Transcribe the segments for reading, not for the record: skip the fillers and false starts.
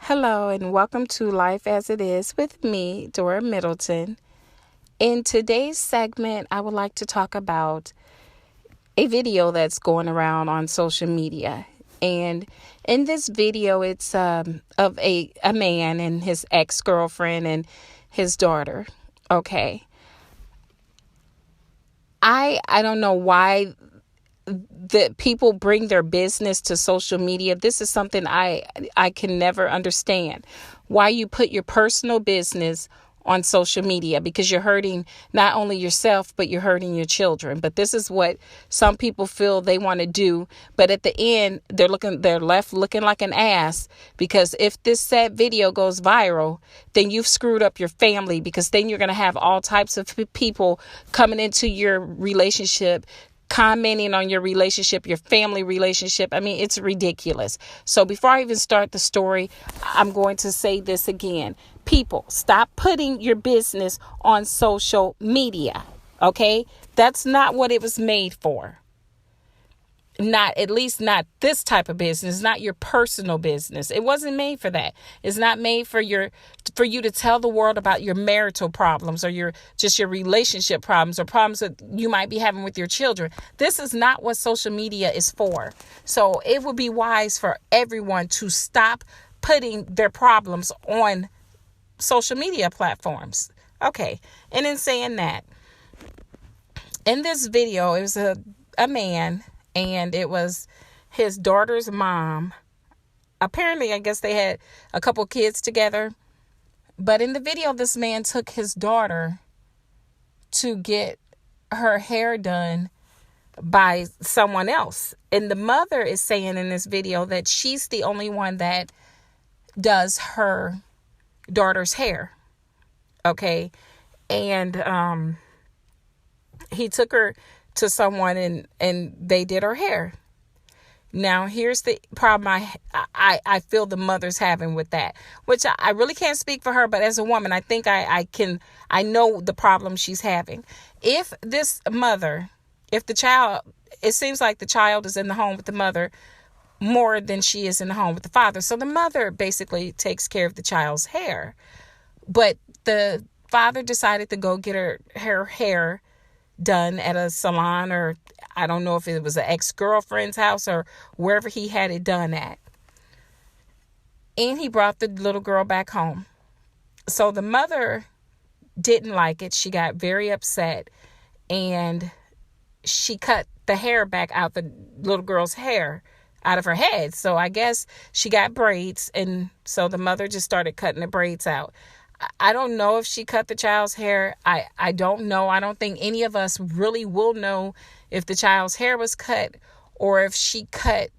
Hello, and welcome to Life as It Is with me, Dora Middleton. In today's segment, I would like to talk about a video that's going around on social media. And in this video, it's of a man and his ex-girlfriend and his daughter. Okay. I don't know why that people bring their business to social media. This is something I can never understand. Why you put your personal business on social media, because you're hurting not only yourself, but you're hurting your children. But this is what some people feel they want to do. But at the end, they're left looking like an ass, because if this sad video goes viral, then you've screwed up your family, because then you're going to have all types of people coming into your relationship, commenting on your relationship, your family relationship. I mean, it's ridiculous. So before I even start the story, I'm going to say this again. People, stop putting your business on social media. Okay? That's not what it was made for. At least not this type of business, not your personal business. It wasn't made for that. It's not made for you to tell the world about your marital problems or your relationship problems or problems that you might be having with your children. This is not what social media is for. So it would be wise for everyone to stop putting their problems on social media platforms. Okay. And in saying that, in this video, it was a man, and it was his daughter's mom. Apparently, I guess they had a couple kids together. But in the video, this man took his daughter to get her hair done by someone else. And the mother is saying in this video that she's the only one that does her daughter's hair. Okay. And he took her to someone and they did her hair. Now, here's the problem I feel the mother's having with that, which I really can't speak for her, but as a woman, I think I know the problem she's having. If the child, it seems like the child is in the home with the mother more than she is in the home with the father. So the mother basically takes care of the child's hair, but the father decided to go get her hair done at a salon, or I don't know if it was an ex-girlfriend's house or wherever he had it done at. And he brought the little girl back home. So the mother didn't like it. She got very upset, and she cut the hair back out, the little girl's hair out of her head. So I guess she got braids, and so the mother just started cutting the braids out. I don't know if she cut the child's hair. I don't know. I don't think any of us really will know if the child's hair was cut or if she cut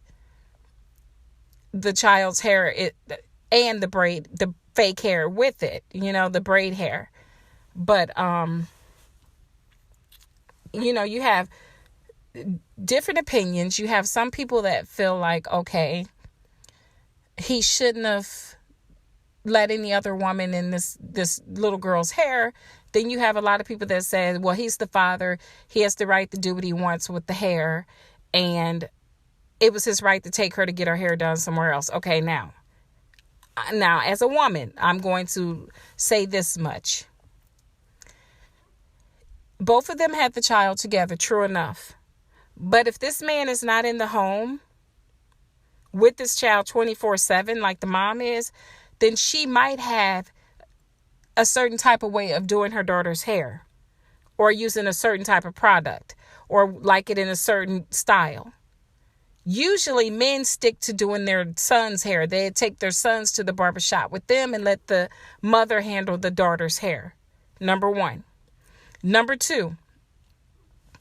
the child's hair and the fake hair with it, the braid hair. But, you have different opinions. You have some people that feel like, okay, he shouldn't have let any other woman in this little girl's hair. Then you have a lot of people that say, well, he's the father. He has the right to do what he wants with the hair. And it was his right to take her to get her hair done somewhere else. Okay, now, as a woman, I'm going to say this much. Both of them had the child together, true enough. But if this man is not in the home with this child 24/7 like the mom is, then she might have a certain type of way of doing her daughter's hair, or using a certain type of product, or like it in a certain style. Usually men stick to doing their son's hair. They take their sons to the barbershop with them and let the mother handle the daughter's hair. Number one. Number two,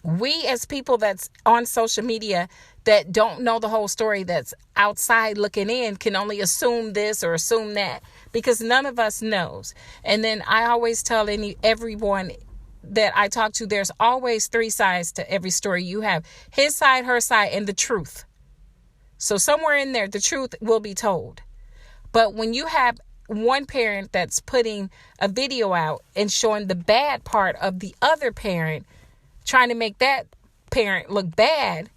we as people that's on social media that don't know the whole story, that's outside looking in, can only assume this or assume that, because none of us knows. And then I always tell everyone that I talk to, there's always three sides to every story. You have his side, her side, and the truth. So somewhere in there, the truth will be told. But when you have one parent that's putting a video out and showing the bad part of the other parent, trying to make that parent look bad,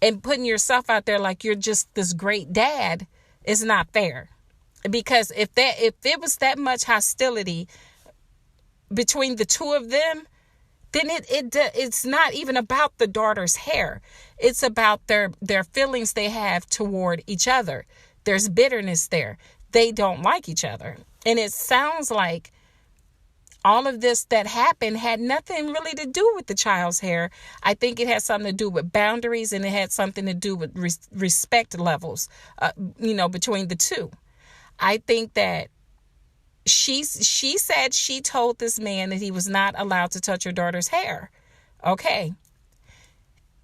and putting yourself out there like you're just this great dad, is not fair. Because if there was that much hostility between the two of them, then it's not even about the daughter's hair. It's about their feelings they have toward each other. There's bitterness there. They don't like each other. And it sounds like all of this that happened had nothing really to do with the child's hair. I think it had something to do with boundaries, and it had something to do with respect levels, between the two. I think that she said she told this man that he was not allowed to touch her daughter's hair. Okay.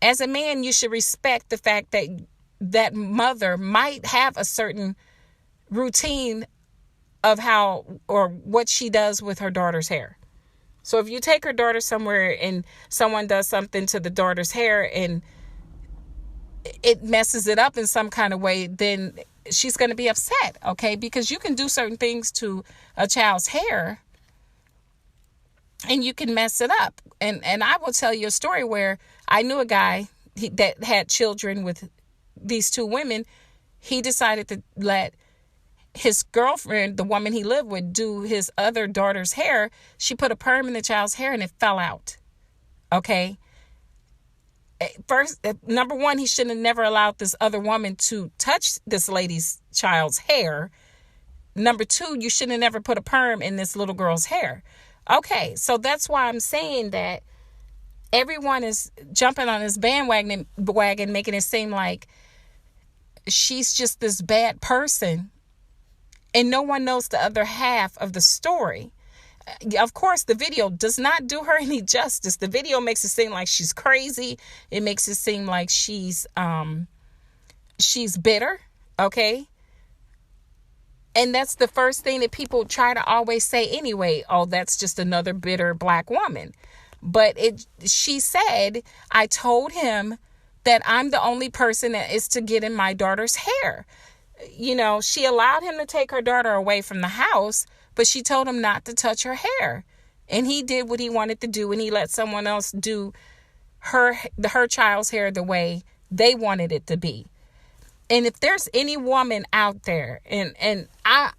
As a man, you should respect the fact that that mother might have a certain routine of how or what she does with her daughter's hair. So if you take her daughter somewhere and someone does something to the daughter's hair and it messes it up in some kind of way, then she's going to be upset, okay? Because you can do certain things to a child's hair and you can mess it up. And I will tell you a story where I knew a guy that had children with these two women. He decided to let his girlfriend, the woman he lived with, do his other daughter's hair. She put a perm in the child's hair and it fell out, okay? First, number one, he shouldn't have never allowed this other woman to touch this lady's child's hair. Number two, you shouldn't have never put a perm in this little girl's hair. Okay, so that's why I'm saying that everyone is jumping on this bandwagon, making it seem like she's just this bad person, and no one knows the other half of the story. Of course, the video does not do her any justice. The video makes it seem like she's crazy. It makes it seem like she's bitter, okay? And that's the first thing that people try to always say anyway. Oh, that's just another bitter black woman. But she said, I told him that I'm the only person that is to get in my daughter's hair. She allowed him to take her daughter away from the house, but she told him not to touch her hair. And he did what he wanted to do, and he let someone else do her child's hair the way they wanted it to be. And if there's any woman out there, and I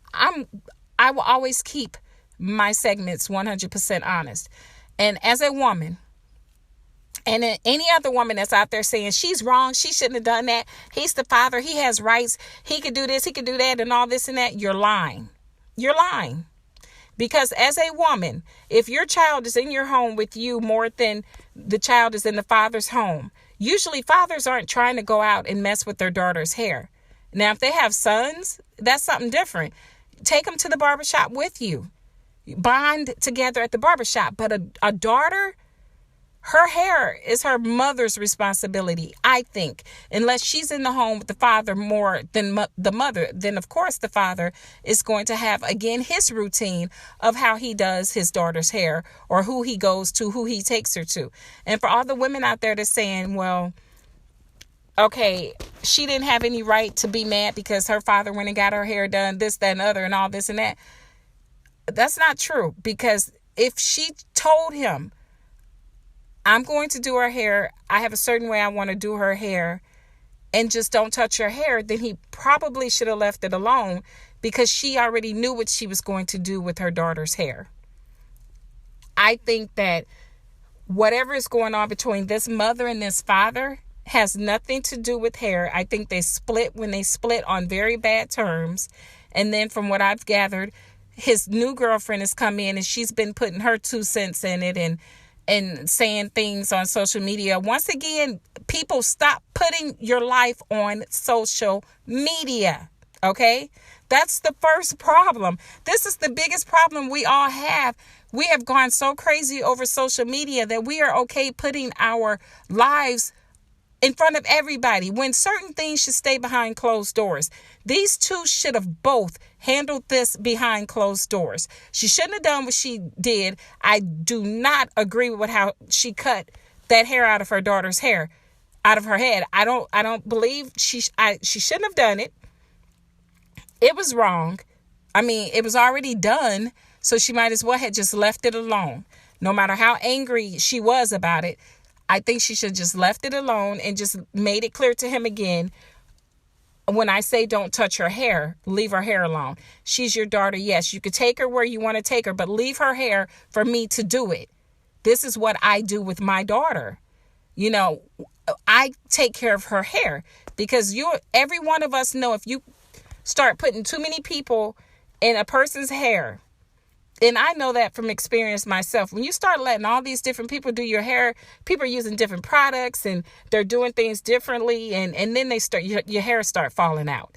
will always keep my segments 100% honest. And as a woman, and any other woman that's out there saying she's wrong, she shouldn't have done that, he's the father, he has rights, he could do this, he could do that, and all this and that, you're lying. You're lying. Because as a woman, if your child is in your home with you more than the child is in the father's home, usually fathers aren't trying to go out and mess with their daughter's hair. Now, if they have sons, that's something different. Take them to the barbershop with you. Bond together at the barbershop. But a daughter, her hair is her mother's responsibility, I think. Unless she's in the home with the father more than the mother, then of course the father is going to have, again, his routine of how he does his daughter's hair, or who he goes to, who he takes her to. And for all the women out there that's saying, well, okay, she didn't have any right to be mad because her father went and got her hair done, this, that, and other, and all this and that. That's not true. Because if she told him, I'm going to do her hair, I have a certain way I want to do her hair, and just don't touch her hair, then he probably should have left it alone, because she already knew what she was going to do with her daughter's hair. I think that whatever is going on between this mother and this father has nothing to do with hair. I think they split when they split on very bad terms. And then from what I've gathered, his new girlfriend has come in and she's been putting her 2 cents in it and saying things on social media. Once again, people, stop putting your life on social media. Okay? That's the first problem. This is the biggest problem we all have. We have gone so crazy over social media that we are okay putting our lives in front of everybody when certain things should stay behind closed doors. These two should have both handled this behind closed doors. She shouldn't have done what she did. I do not agree with how she cut that hair out of her daughter's hair, out of her head. I don't believe she shouldn't have done it. It was wrong. I mean, it was already done, so she might as well have just left it alone. No matter how angry she was about it, I think she should just left it alone and just made it clear to him again when I say don't touch her hair, leave her hair alone. She's your daughter. Yes, you could take her where you want to take her, but leave her hair for me to do it. This is what I do with my daughter. You know, I take care of her hair because every one of us know if you start putting too many people in a person's hair, and I know that from experience myself. When you start letting all these different people do your hair, people are using different products and they're doing things differently. And then your hair start falling out.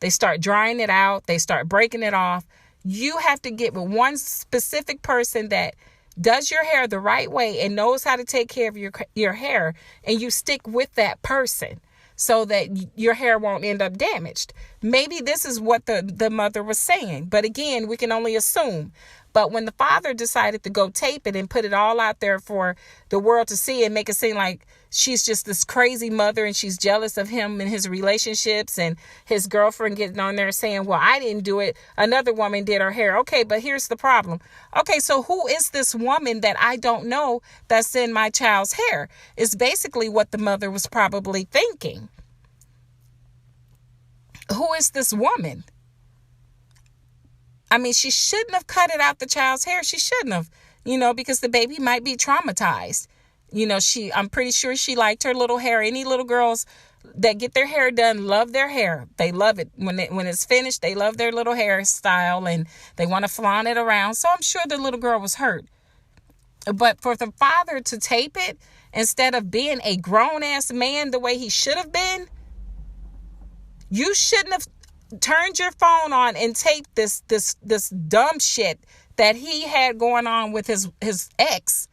They start drying it out. They start breaking it off. You have to get with one specific person that does your hair the right way and knows how to take care of your hair. And you stick with that person so that your hair won't end up damaged. Maybe this is what the mother was saying. But again, we can only assume. But when the father decided to go tape it and put it all out there for the world to see and make it seem like she's just this crazy mother and she's jealous of him and his relationships and his girlfriend getting on there saying, well, I didn't do it. Another woman did her hair. Okay, but here's the problem. Okay, so who is this woman that I don't know that's in my child's hair? Is basically what the mother was probably thinking. Who is this woman? I mean, she shouldn't have cut it out the child's hair. She shouldn't have, because the baby might be traumatized. I'm pretty sure she liked her little hair. Any little girls that get their hair done love their hair. They love it. When it's finished, they love their little hairstyle and they want to flaunt it around. So I'm sure the little girl was hurt. But for the father to tape it instead of being a grown-ass man the way he should have been, you shouldn't have turned your phone on and taped this dumb shit that he had going on with his ex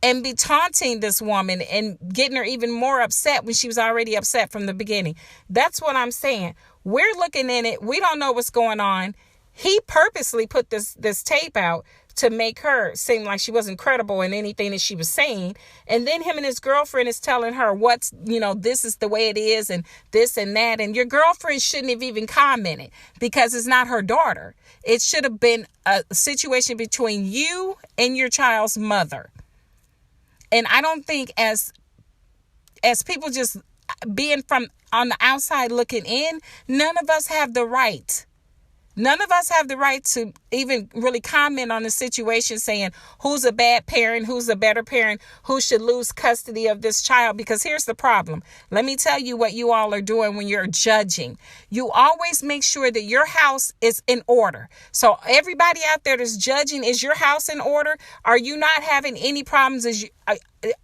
and be taunting this woman and getting her even more upset when she was already upset from the beginning. That's what I'm saying. We're looking in it. We don't know what's going on. He purposely put this tape out to make her seem like she wasn't credible in anything that she was saying. And then him and his girlfriend is telling her this is the way it is and this and that. And your girlfriend shouldn't have even commented because it's not her daughter. It should have been a situation between you and your child's mother. And I don't think as people just being from on the outside looking in, none of us have the right. None of us have the right to even really comment on the situation saying who's a bad parent, who's a better parent, who should lose custody of this child. Because here's the problem. Let me tell you what you all are doing when you're judging. You always make sure that your house is in order. So everybody out there that's judging, is your house in order? Are you not having any problems?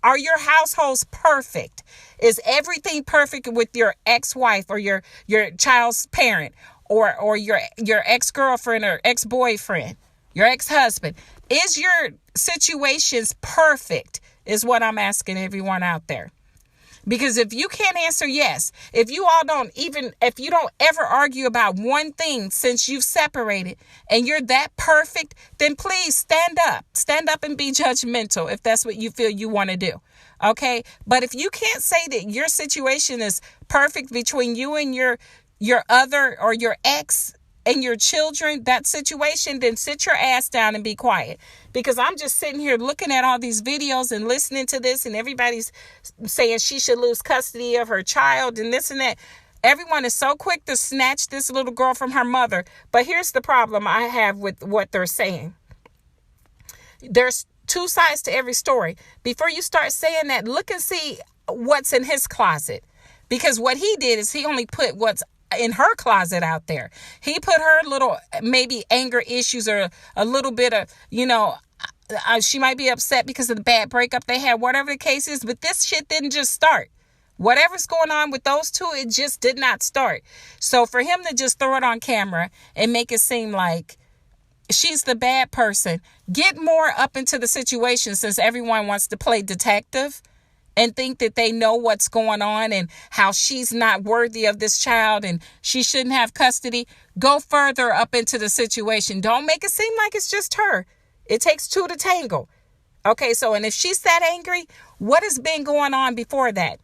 Are your households perfect? Is everything perfect with your ex-wife or your child's parent? Or your ex-girlfriend or ex-boyfriend, your ex-husband? Is your situations perfect is what I'm asking everyone out there. Because if you can't answer yes, if you don't ever argue about one thing since you've separated and you're that perfect, then please stand up and be judgmental if that's what you feel you want to do. Okay. But if you can't say that your situation is perfect between you and your other or your ex and your children, that situation, then sit your ass down and be quiet. Because I'm just sitting here looking at all these videos and listening to this and everybody's saying she should lose custody of her child and this and that. Everyone is so quick to snatch this little girl from her mother. But here's the problem I have with what they're saying. There's two sides to every story. Before you start saying that, look and see what's in his closet. Because what he did is he only put what's in her closet out there. He put her little maybe anger issues or a little bit of, she might be upset because of the bad breakup they had, whatever the case is. But this shit didn't just start. Whatever's going on with those two, it just did not start. So for him to just throw it on camera and make it seem like she's the bad person, get more up into the situation since everyone wants to play detective and think that they know what's going on and how she's not worthy of this child and she shouldn't have custody. Go further up into the situation. Don't make it seem like it's just her. It takes two to tangle. Okay, so and if she's that angry, what has been going on before that?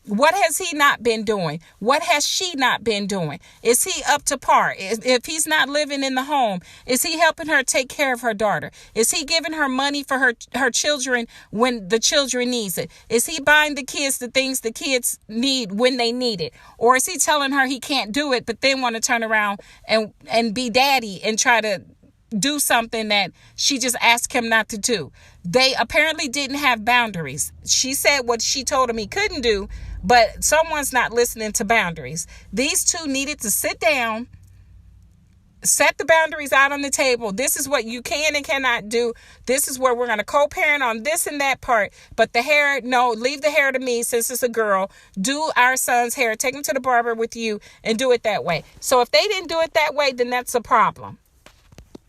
What has he not been doing? What has she not been doing? Is he up to par? If he's not living in the home, is he helping her take care of her daughter? Is he giving her money for her children when the children needs it? Is he buying the kids the things the kids need when they need it? Or is he telling her he can't do it, but then want to turn around and be daddy and try to do something that she just asked him not to do? They apparently didn't have boundaries. She said what she told him he couldn't do, but someone's not listening to boundaries. These two needed to sit down, set the boundaries out on the table. This is what you can and cannot do. This is where we're going to co-parent on this and that part. But the hair, no, leave the hair to me since it's a girl. Do our son's hair. Take him to the barber with you and do it that way. So if they didn't do it that way, then that's a problem.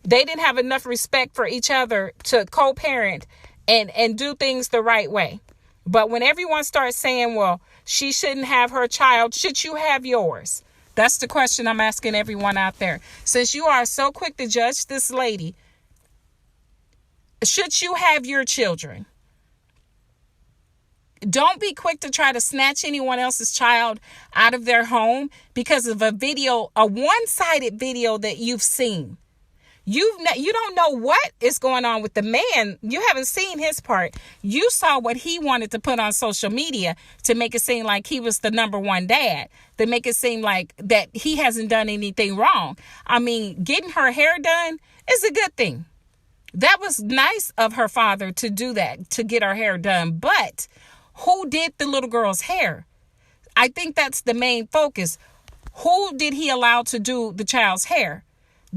They didn't have enough respect for each other to co-parent and do things the right way. But when everyone starts saying, well, she shouldn't have her child, should you have yours? That's the question I'm asking everyone out there. Since you are so quick to judge this lady, should you have your children? Don't be quick to try to snatch anyone else's child out of their home because of a video, a one-sided video that you've seen. You don't know what is going on with the man. You haven't seen his part. You saw what he wanted to put on social media to make it seem like he was the number one dad, to make it seem like that he hasn't done anything wrong. I mean, getting her hair done is a good thing. That was nice of her father to do that, to get her hair done. But who did the little girl's hair? I think that's the main focus. Who did he allow to do the child's hair?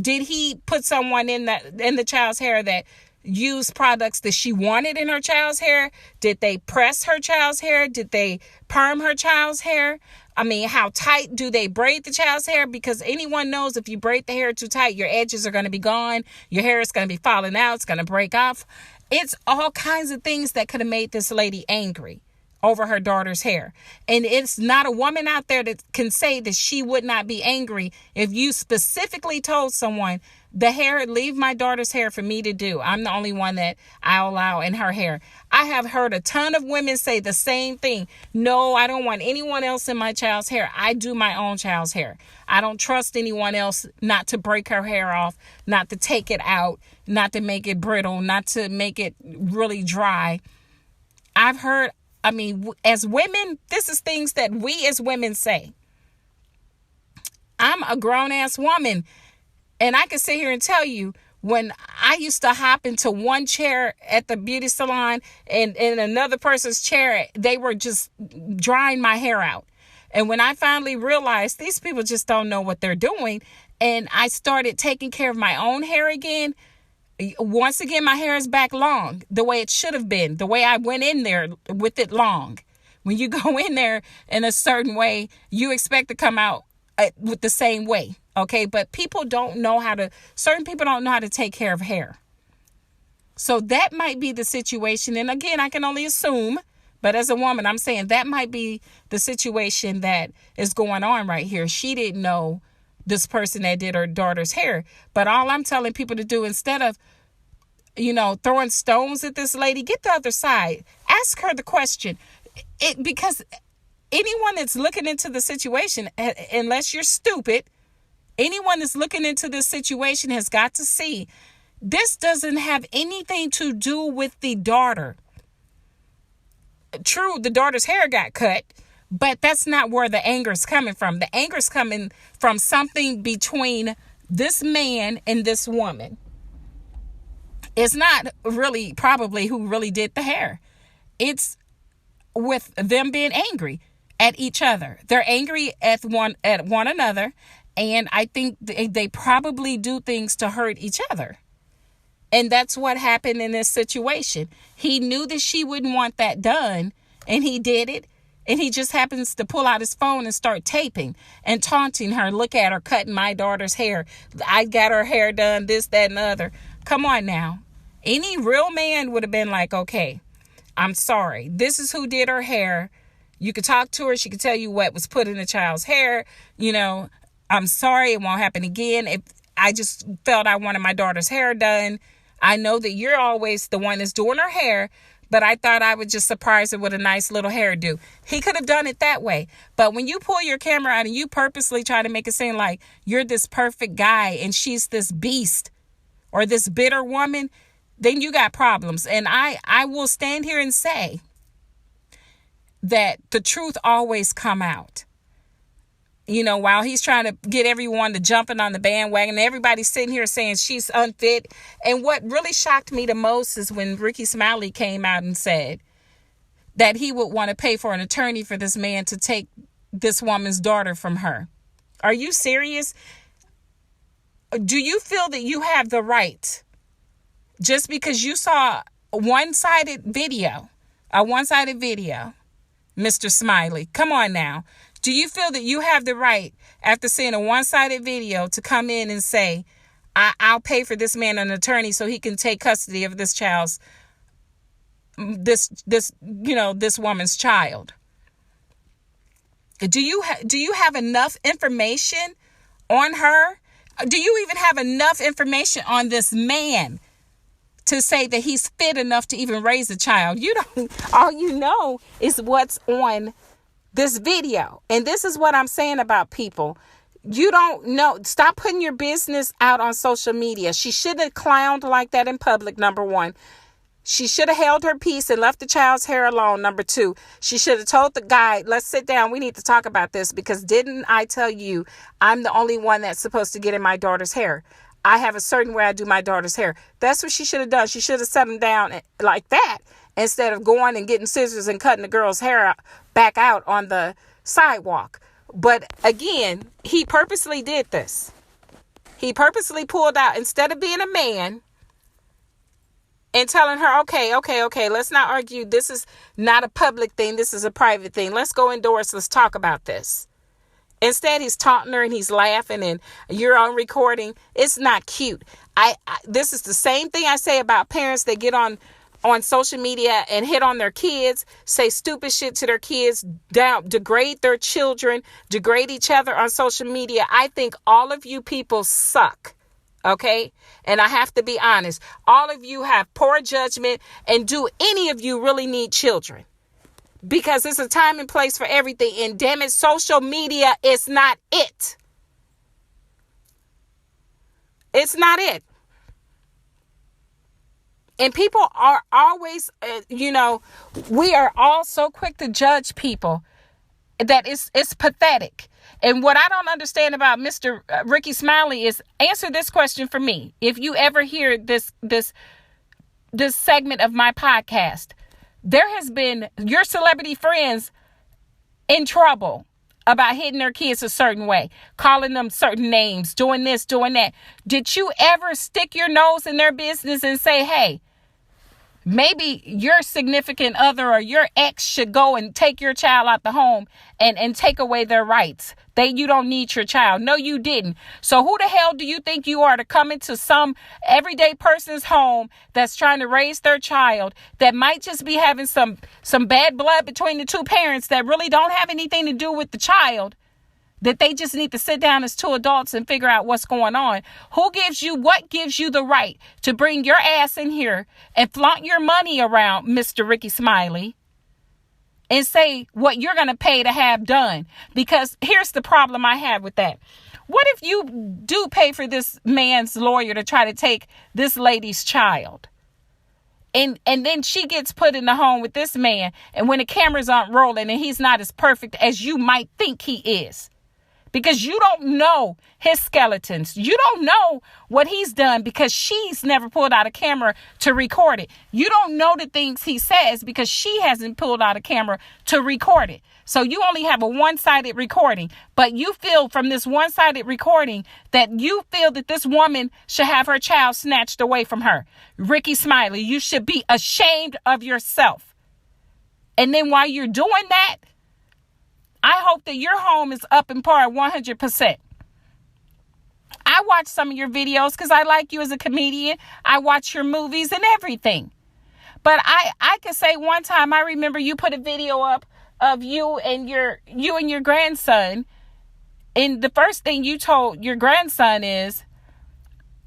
Did he put someone in the child's hair that used products that she wanted in her child's hair? Did they press her child's hair? Did they perm her child's hair? I mean, how tight do they braid the child's hair? Because anyone knows if you braid the hair too tight, your edges are going to be gone. Your hair is going to be falling out. It's going to break off. It's all kinds of things that could have made this lady angry over her daughter's hair. And it's not a woman out there that can say that she would not be angry if you specifically told someone, the hair, leave my daughter's hair for me to do. I'm the only one that I'll allow in her hair. I have heard a ton of women say the same thing. No, I don't want anyone else in my child's hair. I do my own child's hair. I don't trust anyone else not to break her hair off, not to take it out, not to make it brittle, not to make it really dry. I've heard, I mean, as women, this is things that we as women say. I'm a grown-ass woman, and I can sit here and tell you, when I used to hop into one chair at the beauty salon and in another person's chair, they were just drying my hair out. And when I finally realized these people just don't know what they're doing, and I started taking care of my own hair again, once again, my hair is back long, the way it should have been, the way I went in there with it long. When you go in there in a certain way, you expect to come out with the same way, okay? But certain people don't know how to take care of hair. So that might be the situation. And again, I can only assume, but as a woman, I'm saying that might be the situation that is going on right here. She didn't know this person that did her daughter's hair. But all I'm telling people to do, instead of, throwing stones at this lady, get the other side. Ask her the question. Because anyone that's looking into the situation, unless you're stupid, anyone that's looking into this situation has got to see this doesn't have anything to do with the daughter. True, the daughter's hair got cut, but that's not where the anger is coming from. The anger is coming from something between this man and this woman. It's not really probably who really did the hair. It's with them being angry at each other. They're angry at one another, and I think they probably do things to hurt each other. And that's what happened in this situation. He knew that she wouldn't want that done, and he did it. And he just happens to pull out his phone and start taping and taunting her. Look at her cutting my daughter's hair. I got her hair done, this, that, and the other. Come on now. Any real man would have been like, okay, I'm sorry. This is who did her hair. You could talk to her. She could tell you what was put in the child's hair. I'm sorry. It won't happen again. If I just felt I wanted my daughter's hair done. I know that you're always the one that's doing her hair, but I thought I would just surprise her with a nice little hairdo. He could have done it that way. But when you pull your camera out and you purposely try to make it seem like you're this perfect guy and she's this beast or this bitter woman, then you got problems. And I will stand here and say that the truth always come out. You know, while he's trying to get everyone to jumping on the bandwagon, everybody's sitting here saying she's unfit. And what really shocked me the most is when Rickey Smiley came out and said that he would want to pay for an attorney for this man to take this woman's daughter from her. Are you serious? Do you feel that you have the right, just because you saw a one-sided video, Mr. Smiley? Come on now. Do you feel that you have the right, after seeing a one-sided video, to come in and say, I'll pay for this man an attorney so he can take custody of this child's, this woman's child? Do you have enough information on her? Do you even have enough information on this man to say that he's fit enough to even raise a child? You don't. All you know is what's on this video. And this is what I'm saying about people. You don't know. Stop putting your business out on social media. She shouldn't have clowned like that in public, number one. She should have held her peace and left the child's hair alone, number two. She should have told the guy, let's sit down. We need to talk about this, because didn't I tell you I'm the only one that's supposed to get in my daughter's hair? I have a certain way I do my daughter's hair. That's what she should have done. She should have set him down like that, instead of going and getting scissors and cutting the girl's hair back out on the sidewalk. But again, he purposely did this. He purposely pulled out, instead of being a man and telling her, okay, let's not argue. This is not a public thing. This is a private thing. Let's go indoors. Let's talk about this. Instead, he's taunting her and he's laughing and you're on recording. It's not cute. This is the same thing I say about parents that get on social media and hit on their kids, say stupid shit to their kids, degrade their children, degrade each other on social media. I think all of you people suck. Okay? And I have to be honest. All of you have poor judgment, and do any of you really need children? Because it's a time and place for everything. And damn it, social media is not it. It's not it. And people are always, we are all so quick to judge people that it's pathetic. And what I don't understand about Mr. Rickey Smiley is, answer this question for me. If you ever hear this segment of my podcast, there has been your celebrity friends in trouble about hitting their kids a certain way, calling them certain names, doing this, doing that. Did you ever stick your nose in their business and say, hey, maybe your significant other or your ex should go and take your child out the home and take away their rights? You don't need your child. No, you didn't. So who the hell do you think you are to come into some everyday person's home that's trying to raise their child, that might just be having some bad blood between the two parents that really don't have anything to do with the child, that they just need to sit down as two adults and figure out what's going on? What gives you the right to bring your ass in here and flaunt your money around, Mr. Rickey Smiley, and say what you're going to pay to have done? Because here's the problem I have with that. What if you do pay for this man's lawyer to try to take this lady's child? And then she gets put in the home with this man. And when the cameras aren't rolling and he's not as perfect as you might think he is, because you don't know his skeletons. You don't know what he's done, because she's never pulled out a camera to record it. You don't know the things he says because she hasn't pulled out a camera to record it. So you only have a one-sided recording. But you feel from this one-sided recording that you feel that this woman should have her child snatched away from her. Rickey Smiley, you should be ashamed of yourself. And then while you're doing that, I hope that your home is up in par 100%. I watch some of your videos because I like you as a comedian. I watch your movies and everything. But I could say one time, I remember you put a video up of you and your grandson. And the first thing you told your grandson is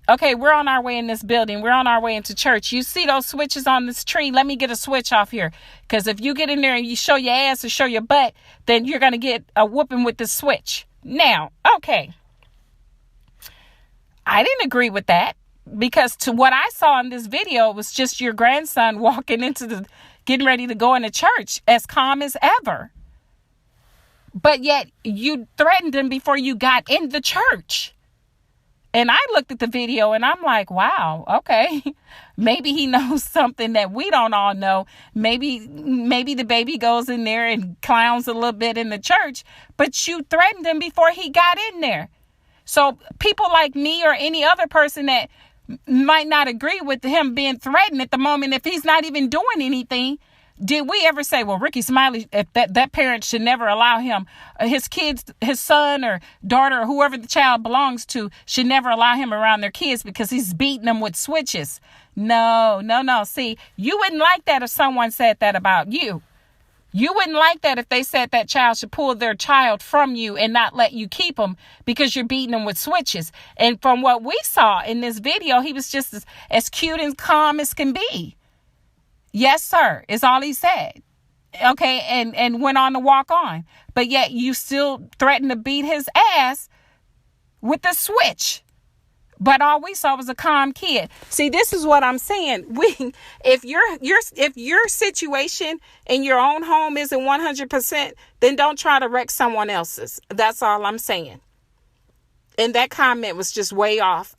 Okay, we're on our way in this building. We're on our way into church. You see those switches on this tree? Let me get a switch off here. Because if you get in there and you show your ass or show your butt, then you're going to get a whooping with the switch. Now, okay. I didn't agree with that, because to what I saw in this video was just your grandson getting ready to go into church as calm as ever. But yet you threatened him before you got in the church. And I looked at the video and I'm like, wow, okay. Maybe he knows something that we don't all know. Maybe the baby goes in there and clowns a little bit in the church, but you threatened him before he got in there. So people like me or any other person that might not agree with him being threatened at the moment, if he's not even doing anything, did we ever say, well, Rickey Smiley, if that parent should never allow him, his kids, his son or daughter or whoever the child belongs to should never allow him around their kids because he's beating them with switches? No. See, you wouldn't like that if someone said that about you. You wouldn't like that if they said that child should pull their child from you and not let you keep them because you're beating them with switches. And from what we saw in this video, he was just as cute and calm as can be. Yes, sir, is all he said. Okay, and went on to walk on. But yet you still threatened to beat his ass with the switch. But all we saw was a calm kid. See, this is what I'm saying. If your situation in your own home isn't 100%, then don't try to wreck someone else's. That's all I'm saying. And that comment was just way off.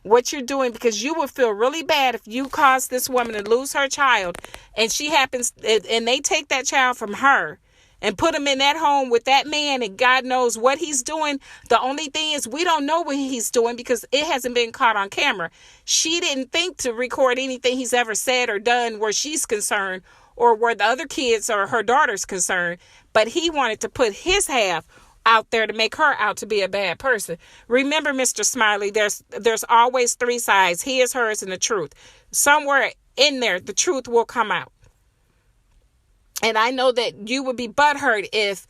What you're doing, because you would feel really bad if you caused this woman to lose her child, and they take that child from her and put him in that home with that man, and God knows what he's doing. The only thing is we don't know what he's doing because it hasn't been caught on camera. She didn't think to record anything he's ever said or done where she's concerned or where the other kids or her daughter's concerned. But he wanted to put his half out there to make her out to be a bad person. Remember, Mr. Smiley, there's always three sides: his, hers, and the truth. Somewhere in there, the truth will come out. And I know that you would be butthurt if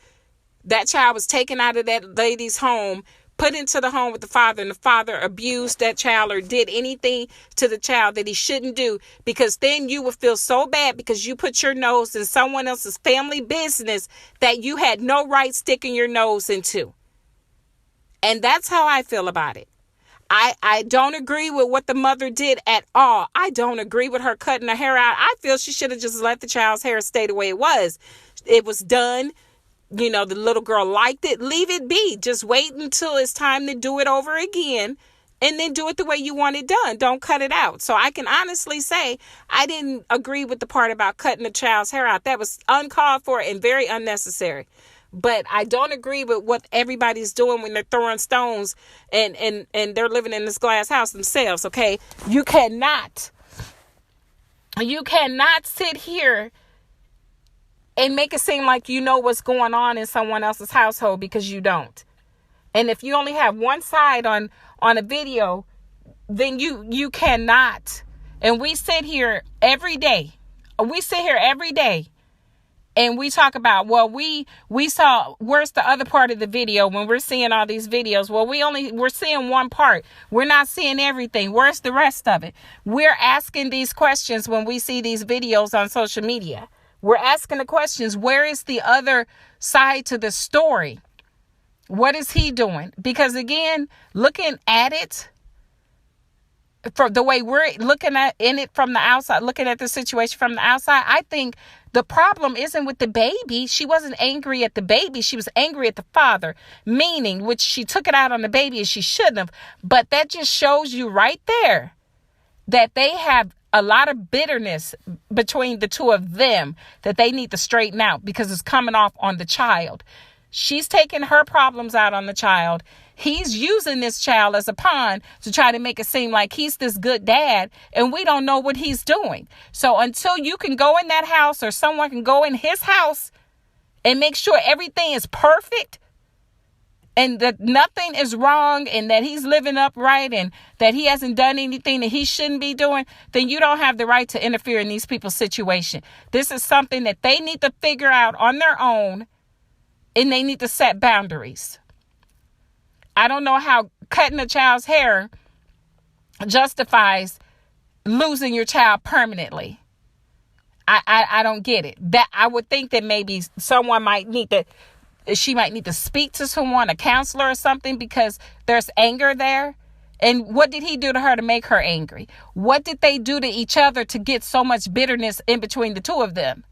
that child was taken out of that lady's home, put into the home with the father, and the father abused that child or did anything to the child that he shouldn't do, because then you would feel so bad because you put your nose in someone else's family business that you had no right sticking your nose into. And that's how I feel about it. I don't agree with what the mother did at all. I don't agree with her cutting her hair out. I feel she should have just let the child's hair stay the way it was. It was done. The little girl liked it. Leave it be. Just wait until it's time to do it over again, and then do it the way you want it done. Don't cut it out. So I can honestly say I didn't agree with the part about cutting the child's hair out. That was uncalled for and very unnecessary. But I don't agree with what everybody's doing when they're throwing stones and they're living in this glass house themselves, okay? You cannot sit here and make it seem like you know what's going on in someone else's household, because you don't. And if you only have one side on a video, then you cannot. And we sit here every day. And we talk about, well, we saw, where's the other part of the video when we're seeing all these videos? Well, we're seeing one part. We're not seeing everything. Where's the rest of it? We're asking these questions when we see these videos on social media. We're asking the questions, where is the other side to the story? What is he doing? Because again, looking at it, from the way we're looking at it from the outside, looking at the situation from the outside, I think the problem isn't with the baby. She wasn't angry at the baby. She was angry at the father, meaning which she took it out on the baby as she shouldn't have. But that just shows you right there that they have a lot of bitterness between the two of them that they need to straighten out, because it's coming off on the child. She's taking her problems out on the child. He's using this child as a pawn to try to make it seem like he's this good dad, and we don't know what he's doing. So until you can go in that house, or someone can go in his house and make sure everything is perfect and that nothing is wrong and that he's living upright and that he hasn't done anything that he shouldn't be doing, then you don't have the right to interfere in these people's situation. This is something that they need to figure out on their own, and they need to set boundaries. I don't know how cutting a child's hair justifies losing your child permanently. I don't get it. That I would think that maybe someone she might need to speak to someone, a counselor or something, because there's anger there. And what did he do to her to make her angry? What did they do to each other to get so much bitterness in between the two of them?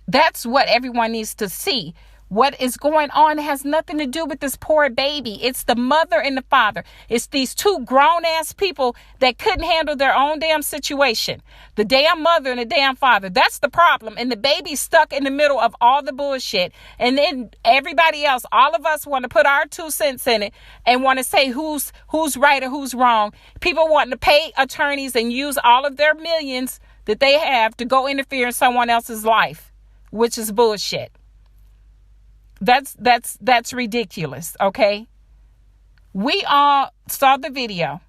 That's what everyone needs to see. What is going on has nothing to do with this poor baby. It's the mother and the father. It's these two grown-ass people that couldn't handle their own damn situation. The damn mother and the damn father. That's the problem. And the baby's stuck in the middle of all the bullshit. And then everybody else, all of us want to put our 2 cents in it and want to say who's right or who's wrong. People wanting to pay attorneys and use all of their millions that they have to go interfere in someone else's life, which is bullshit. That's ridiculous, okay? We all saw the video.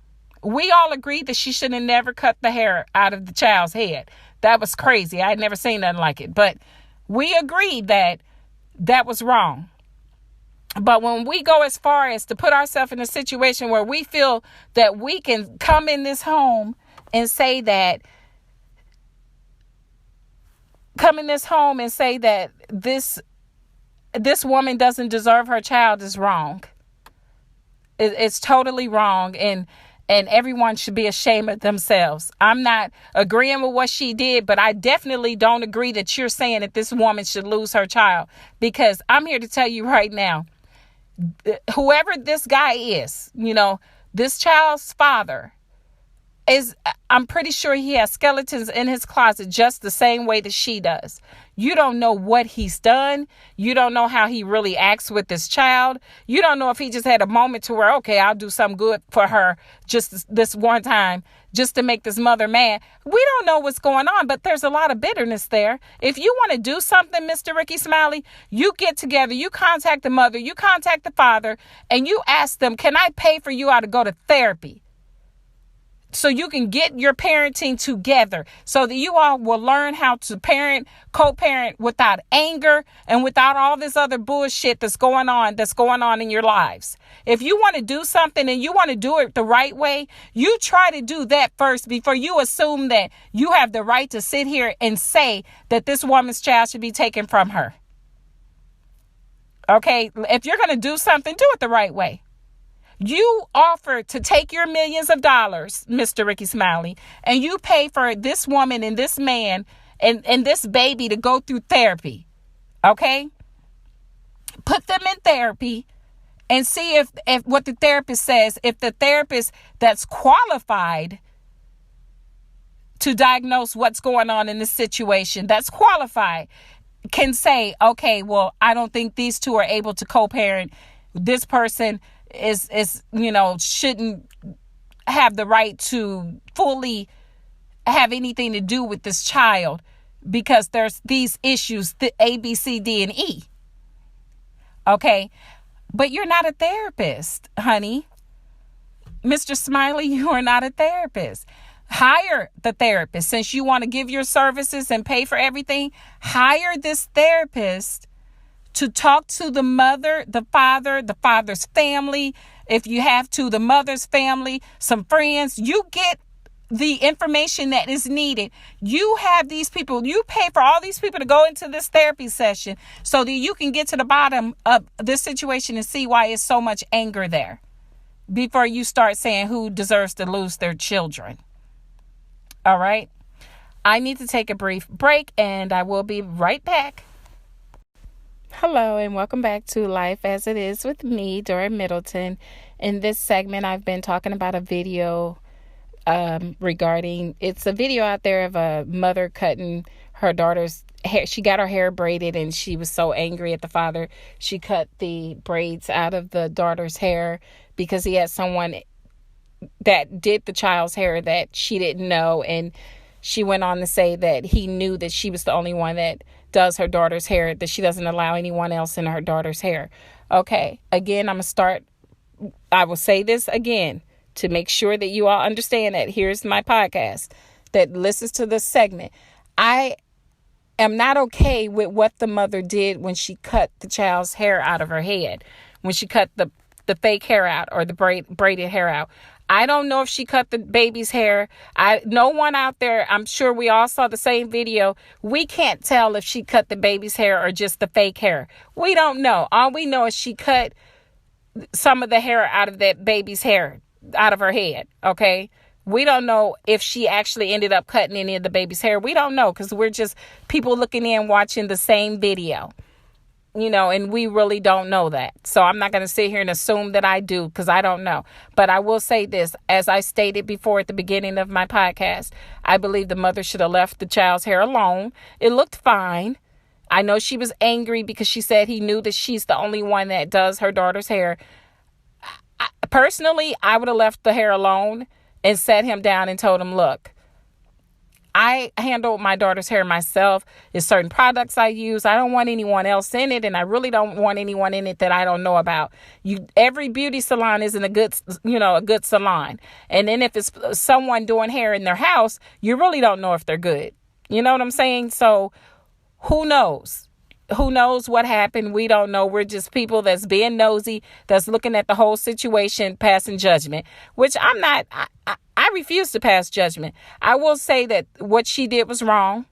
We all agreed that she should have never cut the hair out of the child's head. That was crazy. I had never seen nothing like it. But we agreed that was wrong. But when we go as far as to put ourselves in a situation where we feel that we can come in this home and say that this woman doesn't deserve her child is wrong. It's totally wrong. And everyone should be ashamed of themselves. I'm not agreeing with what she did, but I definitely don't agree that you're saying that this woman should lose her child, because I'm here to tell you right now, whoever this guy is, this child's father I'm pretty sure he has skeletons in his closet just the same way that she does. You don't know what he's done. You don't know how he really acts with this child. You don't know if he just had a moment to where, okay, I'll do something good for her just this one time, just to make this mother mad. We don't know what's going on, but there's a lot of bitterness there. If you want to do something, Mr. Ricky Smiley, you get together, you contact the mother, you contact the father, and you ask them, can I pay for you all to go to therapy? So you can get your parenting together so that you all will learn how to co-parent without anger and without all this other bullshit that's going on in your lives. If you want to do something and you want to do it the right way, you try to do that first before you assume that you have the right to sit here and say that this woman's child should be taken from her. Okay? If you're going to do something, do it the right way. You offer to take your millions of dollars, Mr. Ricky Smiley, and you pay for this woman and this man and this baby to go through therapy. Okay? Put them in therapy and see if what the therapist says, if the therapist that's qualified to diagnose what's going on in this situation, that's qualified, can say, okay, well, I don't think these two are able to co-parent. This person shouldn't have the right to fully have anything to do with this child because there's these issues, the A, B, C, D, and E. Okay. But you're not a therapist, honey. Mr. Smiley, you are not a therapist. Hire the therapist. Since you want to give your services and pay for everything, hire this therapist to talk to the mother, the father's family, if you have to, the mother's family, some friends. You get the information that is needed. You have these people, you pay for all these people to go into this therapy session so that you can get to the bottom of this situation and see why it's so much anger there before you start saying who deserves to lose their children. All right. I need to take a brief break and I will be right back. Hello and welcome back to Life as It Is with me, Dora Middleton. In this segment, I've been talking about a video it's a video out there of a mother cutting her daughter's hair. She got her hair braided and she was so angry at the father. She cut the braids out of the daughter's hair because he had someone that did the child's hair that she didn't know. And she went on to say that he knew that she was the only one that does her daughter's hair, that she doesn't allow anyone else in her daughter's hair. Okay, again, I will say this again to make sure that you all understand that here's my podcast that listens to this segment. I am not okay with what the mother did when she cut the child's hair out of her head, when she cut the fake hair out or the braided hair out. I don't know if she cut the baby's hair. No one out there, I'm sure we all saw the same video. We can't tell if she cut the baby's hair or just the fake hair. We don't know. All we know is she cut some of the hair out of that baby's hair, out of her head. Okay. We don't know if she actually ended up cutting any of the baby's hair. We don't know, because we're just people looking in, watching the same video. And we really don't know that. So I'm not going to sit here and assume that I do, because I don't know. But I will say this, as I stated before at the beginning of my podcast, I believe the mother should have left the child's hair alone. It looked fine. I know she was angry because she said he knew that she's the only one that does her daughter's hair. Personally, I would have left the hair alone and sat him down and told him, look, I handle my daughter's hair myself. There's certain products I use. I don't want anyone else in it, and I really don't want anyone in it that I don't know about. Every beauty salon isn't a good salon. And then if it's someone doing hair in their house, you really don't know if they're good. You know what I'm saying? So who knows? Who knows what happened? We don't know. We're just people that's being nosy, that's looking at the whole situation, passing judgment, which I'm not. I refuse to pass judgment. I will say that what she did was wrong.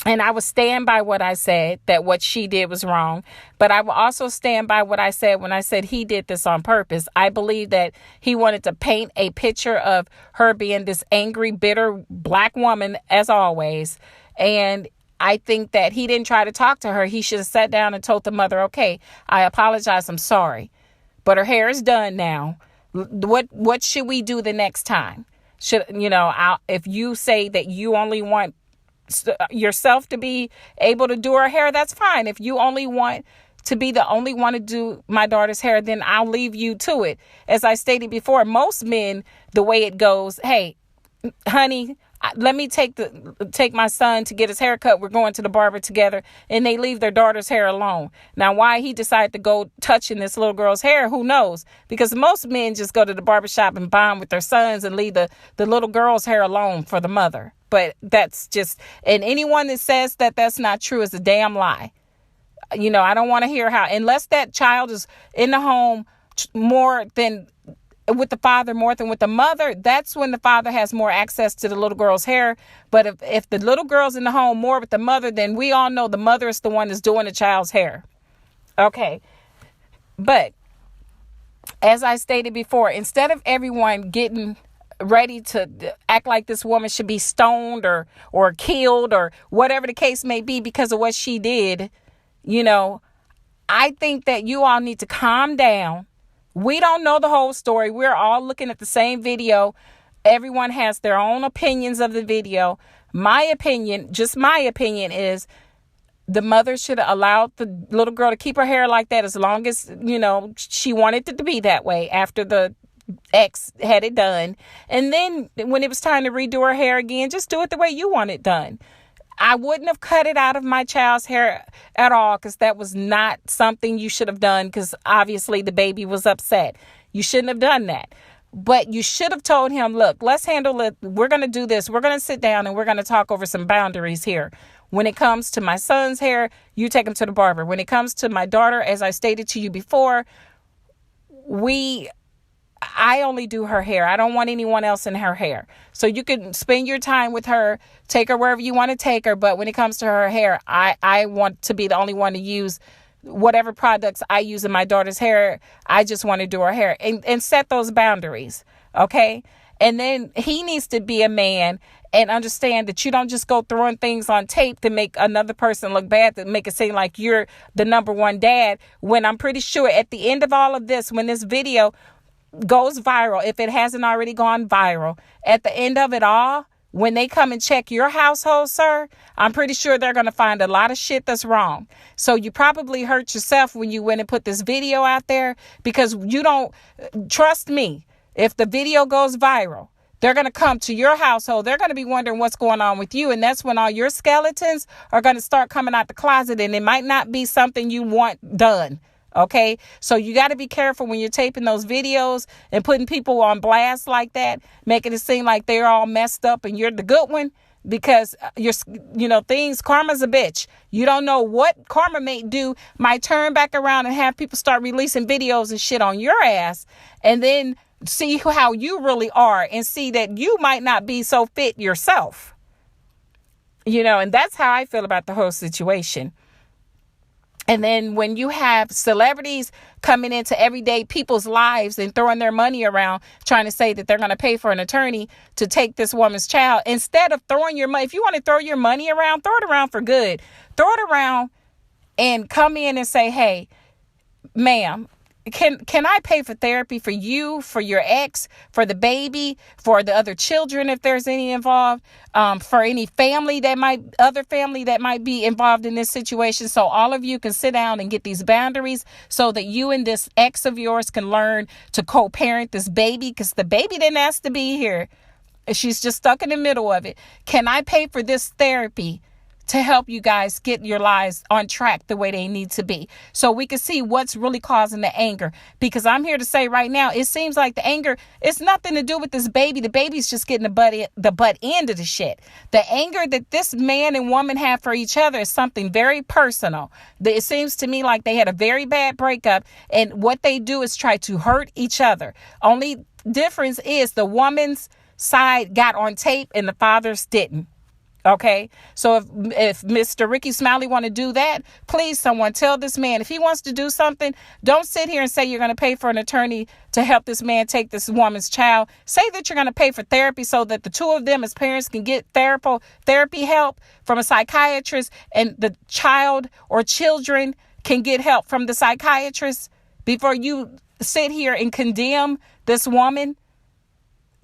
And I will stand by what I said, that what she did was wrong. But I will also stand by what I said when I said he did this on purpose. I believe that he wanted to paint a picture of her being this angry, bitter black woman, as always. And I think that he didn't try to talk to her. He should have sat down and told the mother, okay, I apologize. I'm sorry. But her hair is done now. What should we do the next time? If you say that you only want yourself to be able to do her hair, that's fine. If you only want to be the only one to do my daughter's hair, then I'll leave you to it. As I stated before, most men, the way it goes, hey, honey, let me take my son to get his hair cut. We're going to the barber together, and they leave their daughter's hair alone. Now, why he decided to go touching this little girl's hair, who knows? Because most men just go to the barbershop and bond with their sons and leave the little girl's hair alone for the mother. But that's just, and anyone that says that that's not true is a damn lie. I don't want to hear unless that child is in the home more than with the father more than with the mother, that's when the father has more access to the little girl's hair. But if the little girl's in the home more with the mother, then we all know the mother is the one that's doing the child's hair. Okay. But as I stated before, instead of everyone getting ready to act like this woman should be stoned or killed or whatever the case may be because of what she did, I think that you all need to calm down. We don't know the whole story. We're all looking at the same video. Everyone has their own opinions of the video. My opinion is the mother should have allowed the little girl to keep her hair like that as long as, she wanted it to be that way after the ex had it done. And then when it was time to redo her hair again, just do it the way you want it done. I wouldn't have cut it out of my child's hair at all, because that was not something you should have done, because obviously the baby was upset. You shouldn't have done that. But you should have told him, look, let's handle it. We're going to do this. We're going to sit down and we're going to talk over some boundaries here. When it comes to my son's hair, you take him to the barber. When it comes to my daughter, as I stated to you before, I only do her hair. I don't want anyone else in her hair. So you can spend your time with her, take her wherever you want to take her. But when it comes to her hair, I want to be the only one to use whatever products I use in my daughter's hair. I just want to do her hair and set those boundaries. Okay. And then he needs to be a man and understand that you don't just go throwing things on tape to make another person look bad, to make it seem like you're the number one dad, when I'm pretty sure at the end of all of this, when this video goes viral, if it hasn't already gone viral, at the end of it all, when they come and check your household, sir, I'm pretty sure they're going to find a lot of shit that's wrong. So you probably hurt yourself when you went and put this video out there, because you don't trust me. If the video goes viral, they're going to come to your household. They're going to be wondering what's going on with you. And that's when all your skeletons are going to start coming out the closet, and it might not be something you want done. Okay, so you got to be careful when you're taping those videos and putting people on blast like that, making it seem like they're all messed up and you're the good one. because karma's a bitch. You don't know what karma may do, might turn back around and have people start releasing videos and shit on your ass, and then see how you really are and see that you might not be so fit yourself. And that's how I feel about the whole situation. And then when you have celebrities coming into everyday people's lives and throwing their money around, trying to say that they're going to pay for an attorney to take this woman's child, instead of throwing your money, if you want to throw your money around, throw it around for good. Throw it around and come in and say, hey, ma'am, can I pay for therapy for you, for your ex, for the baby, for the other children if there's any involved, for any other family that might be involved in this situation, so all of you can sit down and get these boundaries so that you and this ex of yours can learn to co-parent this baby, because the baby didn't ask to be here. She's just stuck in the middle of it. Can I pay for this therapy to help you guys get your lives on track the way they need to be, so we can see what's really causing the anger? Because I'm here to say right now, it seems like the anger, it's nothing to do with this baby. The baby's just getting the butt end of the shit. The anger that this man and woman have for each other is something very personal. It seems to me like they had a very bad breakup, and what they do is try to hurt each other. Only difference is the woman's side got on tape and the father's didn't. Okay, so if Mr. Ricky Smiley want to do that, please, someone tell this man, if he wants to do something, don't sit here and say you're going to pay for an attorney to help this man take this woman's child. Say that you're going to pay for therapy so that the two of them as parents can get therapy help from a psychiatrist, and the child or children can get help from the psychiatrist, before you sit here and condemn this woman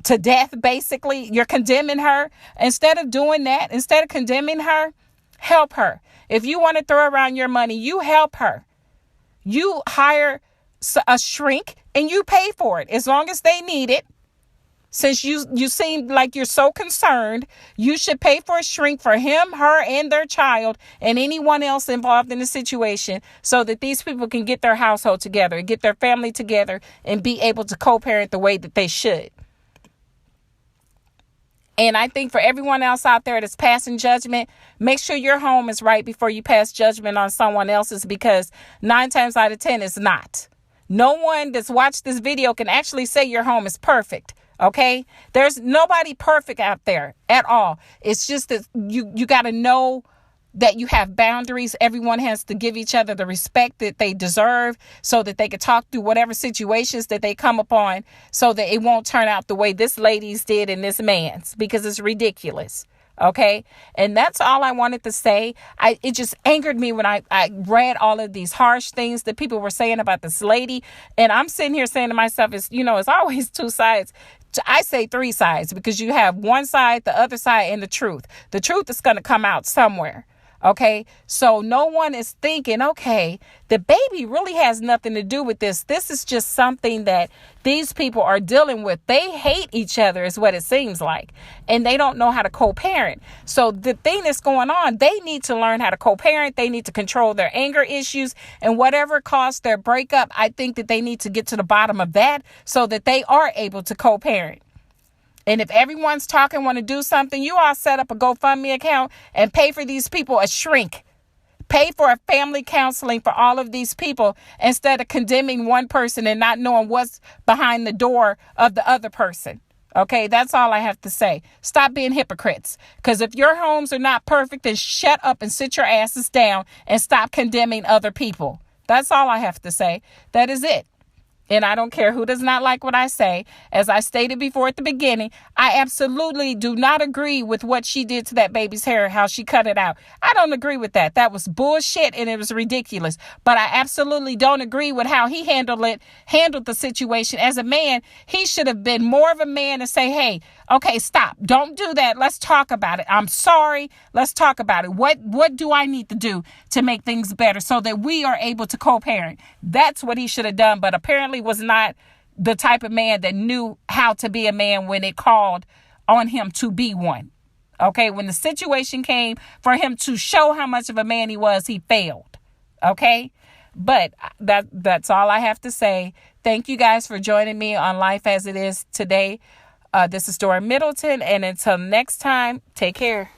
to death. Basically, you're condemning her. Instead of doing that, instead of condemning her, help her. If you want to throw around your money, you help her. You hire a shrink and you pay for it as long as they need it. Since you seem like you're so concerned, you should pay for a shrink for him, her, and their child, and anyone else involved in the situation, so that these people can get their household together, get their family together, and be able to co-parent the way that they should. And I think for everyone else out there that's passing judgment, make sure your home is right before you pass judgment on someone else's, because 9 times out of 10 it's not. No one that's watched this video can actually say your home is perfect. Okay? There's nobody perfect out there at all. It's just that you got to know that you have boundaries. Everyone has to give each other the respect that they deserve, so that they can talk through whatever situations that they come upon, so that it won't turn out the way this lady's did and this man's, because it's ridiculous. Okay. And that's all I wanted to say. It just angered me when I read all of these harsh things that people were saying about this lady. And I'm sitting here saying to myself, it's always two sides. I say 3 sides, because you have one side, the other side, and the truth. The truth is going to come out somewhere. Okay, so no one is thinking, okay, the baby really has nothing to do with this. This is just something that these people are dealing with. They hate each other is what it seems like. And they don't know how to co-parent. So the thing that's going on, they need to learn how to co-parent. They need to control their anger issues, and whatever caused their breakup, I think that they need to get to the bottom of that so that they are able to co-parent. And if everyone's talking, want to do something, you all set up a GoFundMe account and pay for these people a shrink. Pay for a family counseling for all of these people, instead of condemning one person and not knowing what's behind the door of the other person. Okay, that's all I have to say. Stop being hypocrites. Because if your homes are not perfect, then shut up and sit your asses down and stop condemning other people. That's all I have to say. That is it. And I don't care who does not like what I say. As I stated before at the beginning, I absolutely do not agree with what she did to that baby's hair, how she cut it out. I don't agree with that. That was bullshit and it was ridiculous. But I absolutely don't agree with how he handled the situation. As a man, he should have been more of a man and say, hey, okay, stop. Don't do that. Let's talk about it. I'm sorry. Let's talk about it. What do I need to do to make things better so that we are able to co-parent? That's what he should have done. But apparently was not the type of man that knew how to be a man when it called on him to be one. Okay, when the situation came for him to show how much of a man he was, he failed. Okay, but that's all I have to say. Thank you guys for joining me on Life as It Is today. This is Dora Middleton. And until next time, take care.